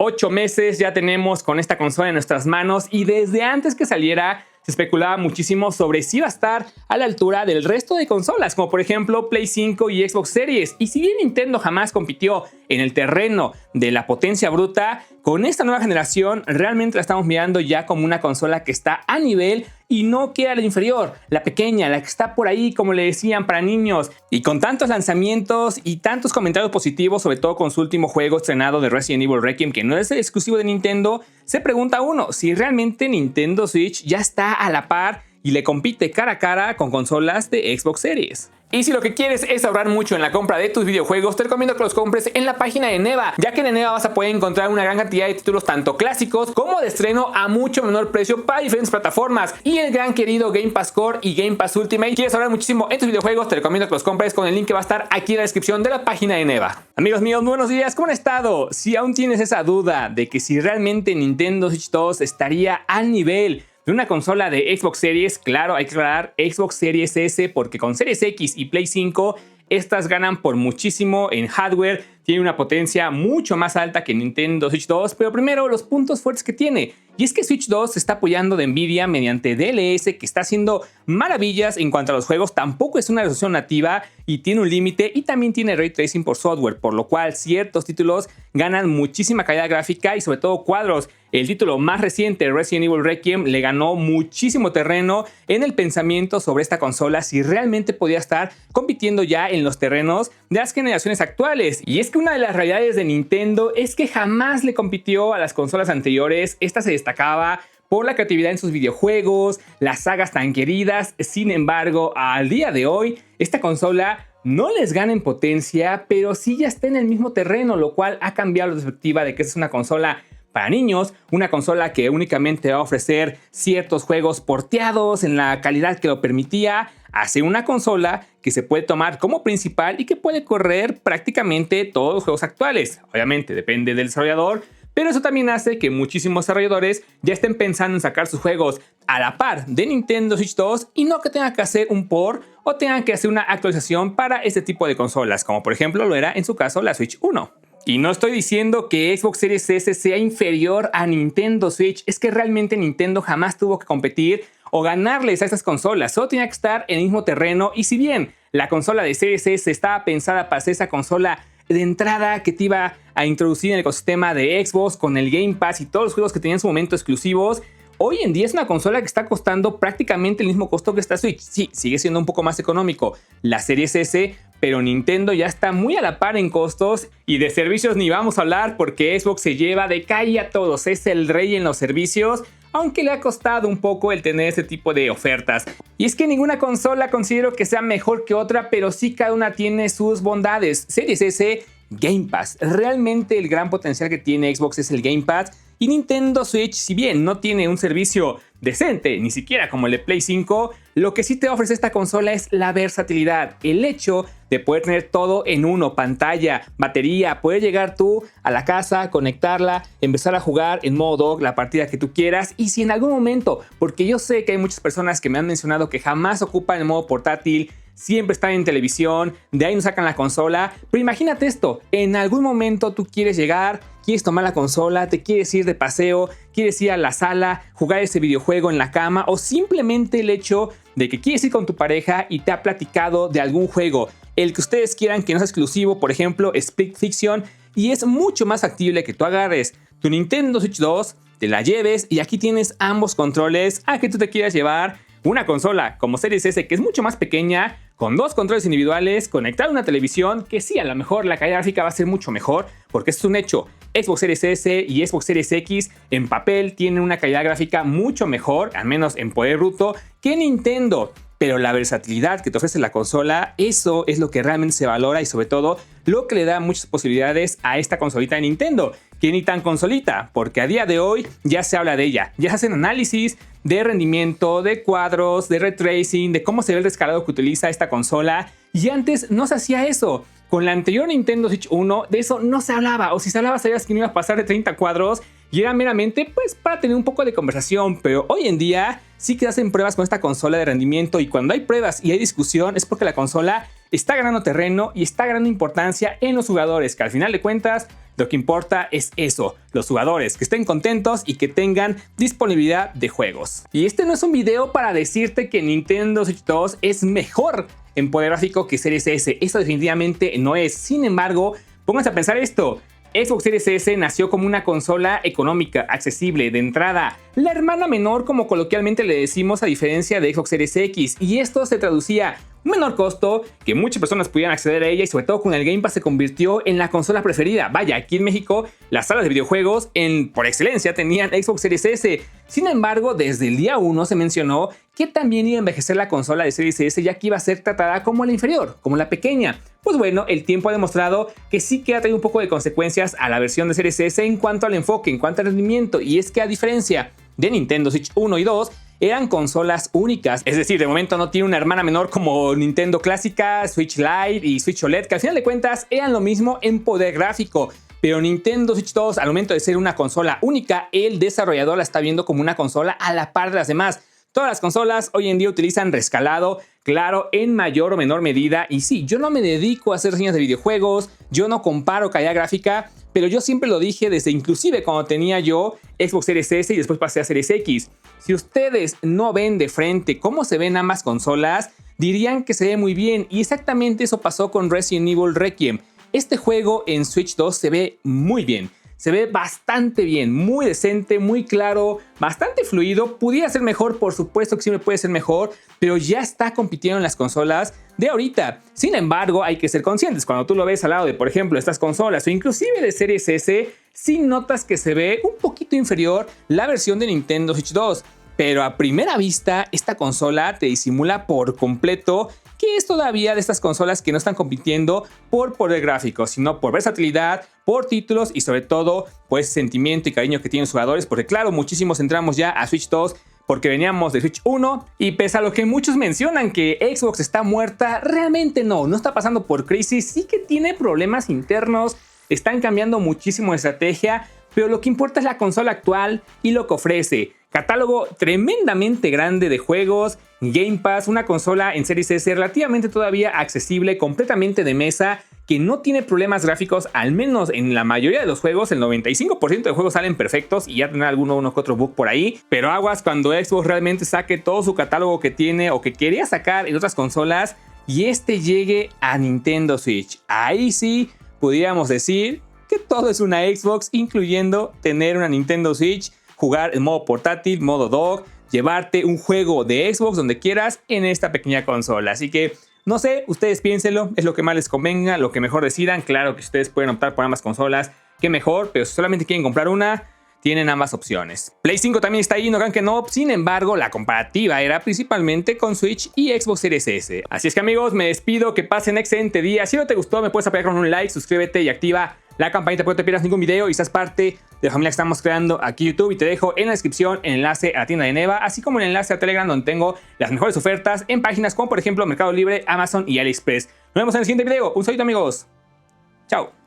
8 meses ya tenemos con esta consola en nuestras manos y desde antes que saliera se especulaba muchísimo sobre si iba a estar a la altura del resto de consolas, como por ejemplo Play 5 y Xbox Series. Y si bien Nintendo jamás compitió en el terreno de la potencia bruta, con esta nueva generación realmente la estamos mirando ya como una consola que está a nivel y no queda la inferior, la pequeña, la que está por ahí, como le decían, para niños. Y con tantos lanzamientos y tantos comentarios positivos, sobre todo con su último juego estrenado de Resident Evil Requiem, que no es exclusivo de Nintendo, se pregunta uno si realmente Nintendo Switch ya está a la par y le compite cara a cara con consolas de Xbox Series. Y si lo que quieres es ahorrar mucho en la compra de tus videojuegos, te recomiendo que los compres en la página de Neva, ya que en Neva vas a poder encontrar una gran cantidad de títulos tanto clásicos como de estreno a mucho menor precio para diferentes plataformas y el gran querido Game Pass Core y Game Pass Ultimate. ¿Quieres ahorrar muchísimo en tus videojuegos? Te recomiendo que los compres con el link que va a estar aquí en la descripción de la página de Neva. Amigos míos, muy buenos días, ¿cómo han estado? Si aún tienes esa duda de que si realmente Nintendo Switch 2 estaría al nivel de una consola de Xbox Series, claro, hay que aclarar Xbox Series S porque con Series X y Play 5 estas ganan por muchísimo en hardware, tiene una potencia mucho más alta que Nintendo Switch 2, pero primero los puntos fuertes que tiene. Y es que Switch 2 se está apoyando de Nvidia mediante DLS, que está haciendo maravillas en cuanto a los juegos. Tampoco es una resolución nativa y tiene un límite, y también tiene Ray Tracing por software, por lo cual ciertos títulos ganan muchísima calidad gráfica y sobre todo cuadros. El título más reciente, Resident Evil Requiem, le ganó muchísimo terreno en el pensamiento sobre esta consola si realmente podía estar compitiendo ya en los terrenos de las generaciones actuales. Y es que una de las realidades de Nintendo es que jamás le compitió a las consolas anteriores. Esta se destacaba por la creatividad en sus videojuegos, las sagas tan queridas. Sin embargo, al día de hoy, esta consola no les gana en potencia, pero sí ya está en el mismo terreno, lo cual ha cambiado la perspectiva de que es una consola para niños, una consola que únicamente va a ofrecer ciertos juegos porteados en la calidad que lo permitía, hace una consola que se puede tomar como principal y que puede correr prácticamente todos los juegos actuales. Obviamente depende del desarrollador, pero eso también hace que muchísimos desarrolladores ya estén pensando en sacar sus juegos a la par de Nintendo Switch 2 y no que tengan que hacer un port o tengan que hacer una actualización para este tipo de consolas, como por ejemplo lo era en su caso la Switch 1. Y no estoy diciendo que Xbox Series S sea inferior a Nintendo Switch, es que realmente Nintendo jamás tuvo que competir o ganarles a estas consolas, solo tenía que estar en el mismo terreno. Y si bien la consola de Series S estaba pensada para ser esa consola de entrada que te iba a introducir en el ecosistema de Xbox con el Game Pass y todos los juegos que tenían en su momento exclusivos, hoy en día es una consola que está costando prácticamente el mismo costo que esta Switch. Sí, sigue siendo un poco más económico la Series S, pero Nintendo ya está muy a la par en costos y de servicios ni vamos a hablar porque Xbox se lleva de calle a todos, es el rey en los servicios, aunque le ha costado un poco el tener ese tipo de ofertas. Y es que ninguna consola considero que sea mejor que otra, pero sí cada una tiene sus bondades. Series S, Game Pass. Realmente el gran potencial que tiene Xbox es el Game Pass. Y Nintendo Switch, si bien no tiene un servicio decente, ni siquiera como el de Play 5, lo que sí te ofrece esta consola es la versatilidad. El hecho de poder tener todo en uno, pantalla, batería, poder llegar tú a la casa, conectarla, empezar a jugar en modo dock la partida que tú quieras. Y si en algún momento, porque yo sé que hay muchas personas que me han mencionado que jamás ocupan el modo portátil, siempre están en televisión, de ahí no sacan la consola. Pero imagínate esto, en algún momento tú quieres llegar, quieres tomar la consola, te quieres ir de paseo, quieres ir a la sala, jugar ese videojuego en la cama, o simplemente el hecho de que quieres ir con tu pareja y te ha platicado de algún juego, el que ustedes quieran que no sea exclusivo, por ejemplo Split Fiction, y es mucho más factible que tú agarres tu Nintendo Switch 2, te la lleves y aquí tienes ambos controles a que tú te quieras llevar una consola como Series S, que es mucho más pequeña, con dos controles individuales, conectar a una televisión, que sí, a lo mejor la calidad gráfica va a ser mucho mejor, porque esto es un hecho. Xbox Series S y Xbox Series X en papel tienen una calidad gráfica mucho mejor, al menos en poder bruto, que Nintendo. Pero la versatilidad que te ofrece la consola, eso es lo que realmente se valora y sobre todo lo que le da muchas posibilidades a esta consolita de Nintendo, que ni tan consolita, porque a día de hoy ya se habla de ella, ya se hacen análisis de rendimiento, de cuadros, de ray tracing, de cómo se ve el descarado que utiliza esta consola, y antes no se hacía eso. Con la anterior Nintendo Switch 1 de eso no se hablaba, o si se hablaba sabías que no iba a pasar de 30 cuadros y era meramente pues para tener un poco de conversación, pero hoy en día sí que hacen pruebas con esta consola de rendimiento y cuando hay pruebas y hay discusión es porque la consola está ganando terreno y está ganando importancia en los jugadores, que al final de cuentas lo que importa es eso, los jugadores que estén contentos y que tengan disponibilidad de juegos. Y este no es un video para decirte que Nintendo Switch 2 es mejor en poder gráfico que Series S, eso definitivamente no es. Sin embargo, pónganse a pensar esto. Xbox Series S nació como una consola económica, accesible, de entrada, la hermana menor como coloquialmente le decimos a diferencia de Xbox Series X, y esto se traducía un menor costo, que muchas personas pudieran acceder a ella y sobre todo con el Game Pass se convirtió en la consola preferida. Vaya, aquí en México las salas de videojuegos por excelencia tenían Xbox Series S. Sin embargo, desde el día 1 se mencionó que también iba a envejecer la consola de Series S, ya que iba a ser tratada como la inferior, como la pequeña. Pues bueno, el tiempo ha demostrado que sí que ha traído un poco de consecuencias a la versión de Series S en cuanto al enfoque, en cuanto al rendimiento, y es que a diferencia de Nintendo Switch 1 y 2, eran consolas únicas, es decir, de momento no tiene una hermana menor como Nintendo clásica, Switch Lite y Switch OLED, que al final de cuentas eran lo mismo en poder gráfico. Pero Nintendo Switch 2, al momento de ser una consola única, el desarrollador la está viendo como una consola a la par de las demás. Todas las consolas hoy en día utilizan rescalado, claro, en mayor o menor medida. Y sí, yo no me dedico a hacer reseñas de videojuegos, yo no comparo calidad gráfica, pero yo siempre lo dije desde inclusive cuando tenía yo Xbox Series S y después pasé a Series X. Si ustedes no ven de frente cómo se ven ambas consolas, dirían que se ve muy bien. Y exactamente eso pasó con Resident Evil Requiem. Este juego en Switch 2 se ve muy bien. Se ve bastante bien, muy decente, muy claro, bastante fluido. Pudiera ser mejor, por supuesto que siempre puede ser mejor, pero ya está compitiendo en las consolas de ahorita. Sin embargo, hay que ser conscientes. Cuando tú lo ves al lado de, por ejemplo, estas consolas o inclusive de Series S, sí notas que se ve un poquito inferior la versión de Nintendo Switch 2. Pero a primera vista, esta consola te disimula por completo que es todavía de estas consolas que no están compitiendo por poder gráfico, sino por versatilidad, por títulos y sobre todo, pues sentimiento y cariño que tienen los jugadores, porque claro, muchísimos entramos ya a Switch 2 porque veníamos de Switch 1 y pese a lo que muchos mencionan que Xbox está muerta, realmente no está pasando por crisis, sí que tiene problemas internos, están cambiando muchísimo de estrategia, pero lo que importa es la consola actual y lo que ofrece. Catálogo tremendamente grande de juegos, Game Pass, una consola en Series S relativamente todavía accesible, completamente de mesa, que no tiene problemas gráficos, al menos en la mayoría de los juegos. El 95% de juegos salen perfectos y ya tendrá uno que otro bug por ahí. Pero aguas cuando Xbox realmente saque todo su catálogo que tiene o que quería sacar en otras consolas y este llegue a Nintendo Switch. Ahí sí podríamos decir que todo es una Xbox, incluyendo tener una Nintendo Switch, jugar en modo portátil, modo dock, llevarte un juego de Xbox donde quieras en esta pequeña consola. Así que no sé, ustedes piénsenlo, es lo que más les convenga, lo que mejor decidan. Claro que ustedes pueden optar por ambas consolas, que mejor, pero si solamente quieren comprar una, tienen ambas opciones. Play 5 también está ahí, no crean que no. Sin embargo, la comparativa era principalmente con Switch y Xbox Series S. Así es que amigos, me despido, que pasen excelente día. Si no te gustó, me puedes apoyar con un like, suscríbete y activa la campanita para que no te pierdas ningún video y seas parte de la familia que estamos creando aquí en YouTube. Y te dejo en la descripción el enlace a la tienda de Neva, así como el enlace a Telegram, donde tengo las mejores ofertas en páginas como por ejemplo Mercado Libre, Amazon y AliExpress. Nos vemos en el siguiente video. Un saludo amigos. Chao.